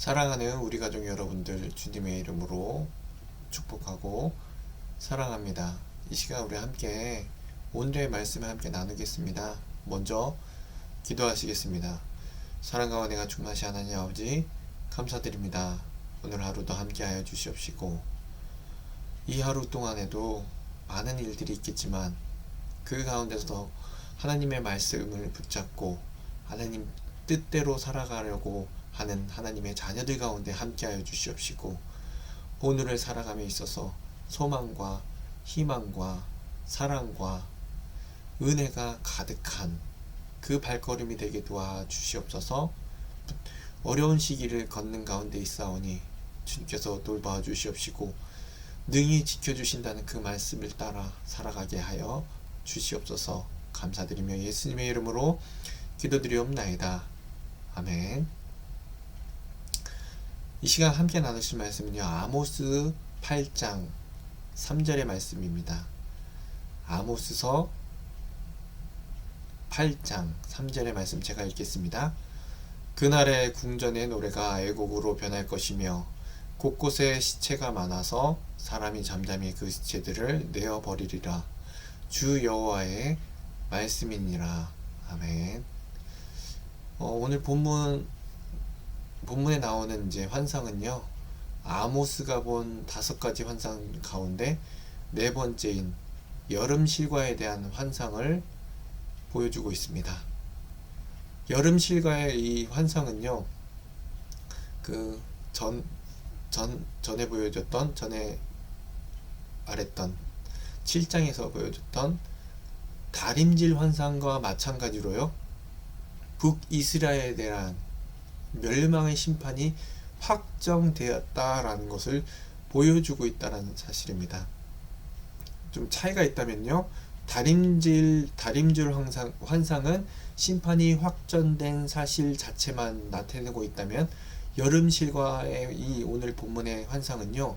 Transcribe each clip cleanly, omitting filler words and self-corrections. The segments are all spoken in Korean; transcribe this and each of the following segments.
사랑하는 우리 가족 여러분들, 주님의 이름으로 축복하고 사랑합니다. 이 시간 우리 함께 오늘의 말씀을 함께 나누겠습니다. 먼저 기도하시겠습니다. 사랑과 은혜가 충만하신 하나님 아버지, 감사드립니다. 오늘 하루도 함께하여 주시옵시고, 이 하루 동안에도 많은 일들이 있겠지만 그 가운데서 하나님의 말씀을 붙잡고 하나님 뜻대로 살아가려고 하는 하나님의 자녀들 가운데 함께하여 주시옵시고, 오늘을 살아감에 있어서 소망과 희망과 사랑과 은혜가 가득한 그 발걸음이 되게 도와주시옵소서. 어려운 시기를 걷는 가운데 있사오니 주님께서 돌봐 주시옵시고 능히 지켜주신다는 그 말씀을 따라 살아가게 하여 주시옵소서. 감사드리며 예수님의 이름으로 기도드리옵나이다. 아멘. 이 시간 함께 나누실 말씀은요, 아모스 8장 3절의 말씀입니다. 아모스서 8장 3절의 말씀 제가 읽겠습니다. 그날의 궁전의 노래가 애곡으로 변할 것이며 곳곳에 시체가 많아서 사람이 잠잠히 그 시체들을 내어버리리라. 주 여호와의 말씀이니라. 아멘. 오늘 본문에 나오는 이제 환상은요, 아모스가 본 5가지 환상 가운데 4번째인 여름 실과에 대한 환상을 보여주고 있습니다. 여름 실과의 이 환상은요, 전에 보여줬던, 전에 말했던 7장에서 보여줬던 다림질 환상과 마찬가지로요, 북이스라엘에 대한 멸망의 심판이 확정되었다라는 것을 보여주고 있다는 사실입니다. 좀 차이가 있다면요, 다림질 환상은 심판이 확정된 사실 자체만 나타내고 있다면, 여름실과의 이 오늘 본문의 환상은요,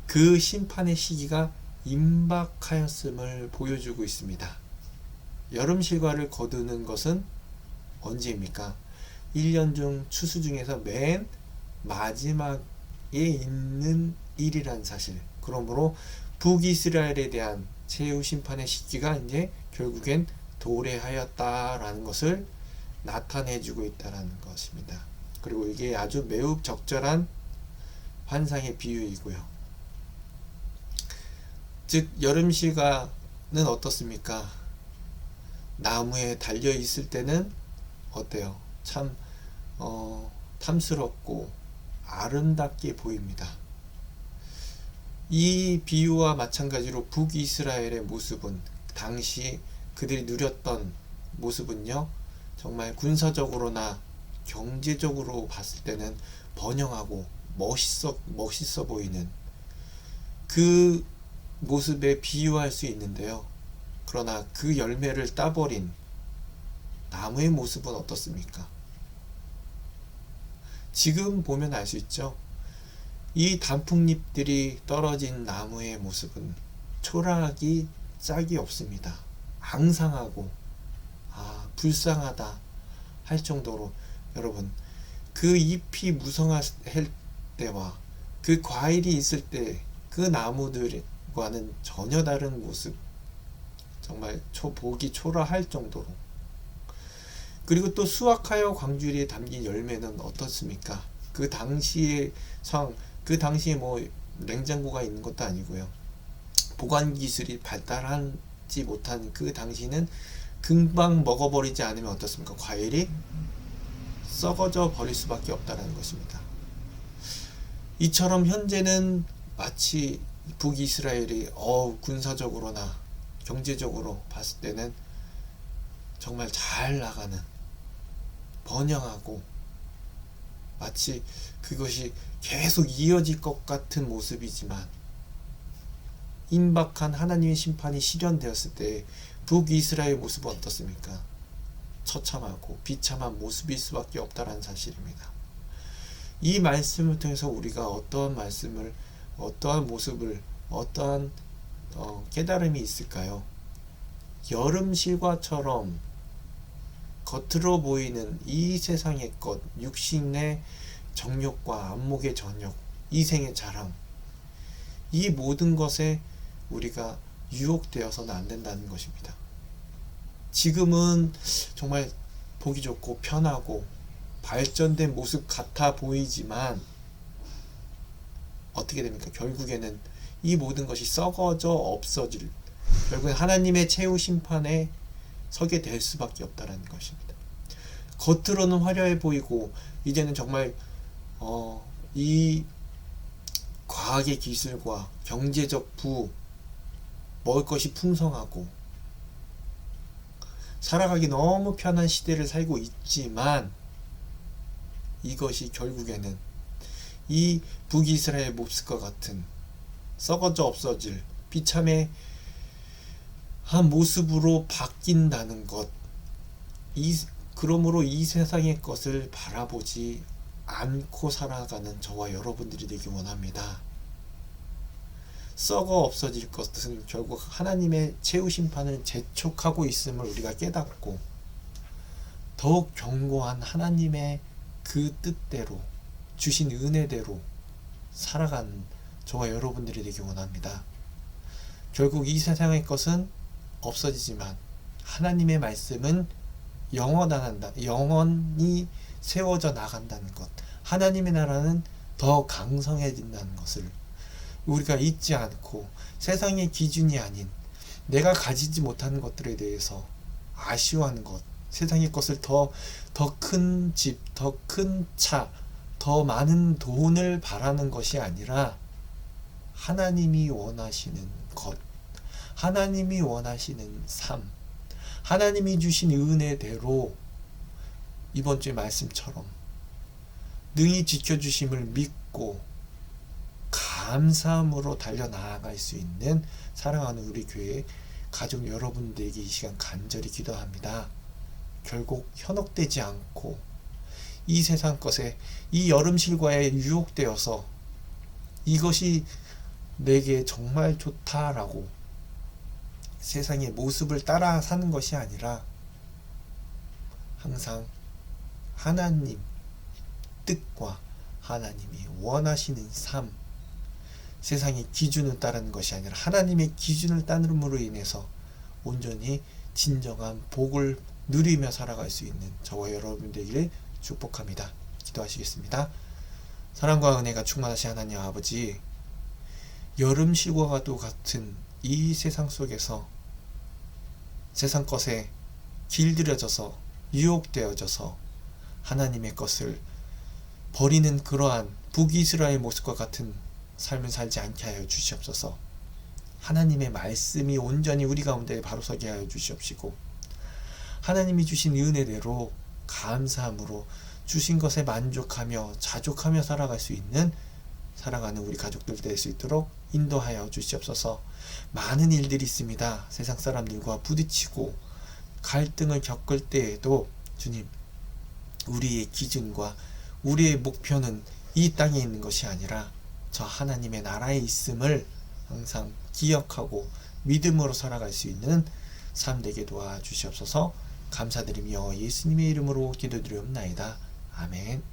그 심판의 시기가 임박하였음을 보여주고 있습니다. 여름실과를 거두는 것은 언제입니까? 1년 중 추수 중에서 맨 마지막에 있는 일이란 사실. 그러므로 북이스라엘에 대한 최후 심판의 시기가 이제 결국엔 도래하였다라는 것을 나타내주고 있다는 것입니다. 그리고 이게 아주 매우 적절한 환상의 비유이고요. 즉, 여름실과는 어떻습니까? 나무에 달려 있을 때는 어때요? 참 탐스럽고 아름답게 보입니다. 이 비유와 마찬가지로 북이스라엘의 모습은, 당시 그들이 누렸던 모습은요, 정말 군사적으로나 경제적으로 봤을 때는 번영하고 멋있어 보이는 그 모습에 비유할 수 있는데요. 그러나 그 열매를 따버린 나무의 모습은 어떻습니까? 지금 보면 알 수 있죠. 이 단풍잎들이 떨어진 나무의 모습은 초라하기 짝이 없습니다. 앙상하고 불쌍하다 할 정도로, 여러분, 그 잎이 무성할 때와 그 과일이 있을 때 그 나무들과는 전혀 다른 모습, 정말 보기 초라할 정도로. 그리고 또 수확하여 광주리에 담긴 열매는 어떻습니까? 그 당시에 뭐 냉장고가 있는 것도 아니고요, 보관 기술이 발달하지 못한 그 당시는 금방 먹어버리지 않으면 어떻습니까? 과일이 썩어져 버릴 수밖에 없다는 것입니다. 이처럼 현재는 마치 북이스라엘이 군사적으로나 경제적으로 봤을 때는 정말 잘 나가는, 번영하고 마치 그것이 계속 이어질 것 같은 모습이지만, 임박한 하나님의 심판이 실현되었을 때 북이스라엘 모습은 어떻습니까? 처참하고 비참한 모습일 수밖에 없다는 사실입니다. 이 말씀을 통해서 우리가 어떠한 말씀을, 어떠한 모습을, 어떠한 깨달음이 있을까요? 여름 실과처럼 겉으로 보이는 이 세상의 것, 육신의 정욕과 안목의 전욕, 이생의 자랑, 이 모든 것에 우리가 유혹되어서는 안 된다는 것입니다. 지금은 정말 보기 좋고 편하고 발전된 모습 같아 보이지만 어떻게 됩니까? 결국에는 이 모든 것이 썩어져 없어질, 결국엔 하나님의 최후 심판에 서게 될 수밖에 없다는 것입니다. 겉으로는 화려해 보이고 이제는 정말 이 과학의 기술과 경제적 먹을 것이 풍성하고 살아가기 너무 편한 시대를 살고 있지만, 이것이 결국에는 이 북이스라엘 몹쓸과 같은 썩어져 없어질 비참의 한 모습으로 바뀐다는 것, 그러므로 이 세상의 것을 바라보지 않고 살아가는 저와 여러분들이 되기 원합니다. 썩어 없어질 것은 결국 하나님의 최후 심판을 재촉하고 있음을 우리가 깨닫고 더욱 견고한 하나님의 그 뜻대로 주신 은혜대로 살아가는 저와 여러분들이 되기 원합니다. 결국 이 세상의 것은 없어지지만 하나님의 말씀은 영원히 세워져 나간다는 것, 하나님의 나라는 더 강성해진다는 것을 우리가 잊지 않고 세상의 기준이 아닌 내가 가지지 못하는 것들에 대해서 아쉬워하는 것, 세상의 것을 더 큰 집, 더 큰 차, 더 많은 돈을 바라는 것이 아니라 하나님이 원하시는 것, 하나님이 원하시는 삶, 하나님이 주신 은혜대로 이번 주의 말씀처럼 능히 지켜주심을 믿고 감사함으로 달려나아갈 수 있는 사랑하는 우리 교회 가족 여러분들에게 이 시간 간절히 기도합니다. 결국 현혹되지 않고 이 세상 것에, 이 여름실과에 유혹되어서 이것이 내게 정말 좋다라고 세상의 모습을 따라 사는 것이 아니라 항상 하나님 뜻과 하나님이 원하시는 삶, 세상의 기준을 따르는 것이 아니라 하나님의 기준을 따름으로 인해서 온전히 진정한 복을 누리며 살아갈 수 있는 저와 여러분들에게 축복합니다. 기도하시겠습니다. 사랑과 은혜가 충만하신 하나님 아버지, 여름실과도 같은 이 세상 속에서 세상 것에 길들여져서 유혹되어져서 하나님의 것을 버리는 그러한 북이스라엘 모습과 같은 삶을 살지 않게 하여 주시옵소서. 하나님의 말씀이 온전히 우리 가운데 바로서게 하여 주시옵시고, 하나님이 주신 은혜대로 감사함으로 주신 것에 만족하며 자족하며 살아갈 수 있는 사랑하는 우리 가족들 될 수 있도록 인도하여 주시옵소서. 많은 일들이 있습니다. 세상 사람들과 부딪히고 갈등을 겪을 때에도 주님, 우리의 기준과 우리의 목표는 이 땅에 있는 것이 아니라 저 하나님의 나라에 있음을 항상 기억하고 믿음으로 살아갈 수 있는 삶 되게 도와주시옵소서. 감사드리며 예수님의 이름으로 기도드리옵나이다. 아멘.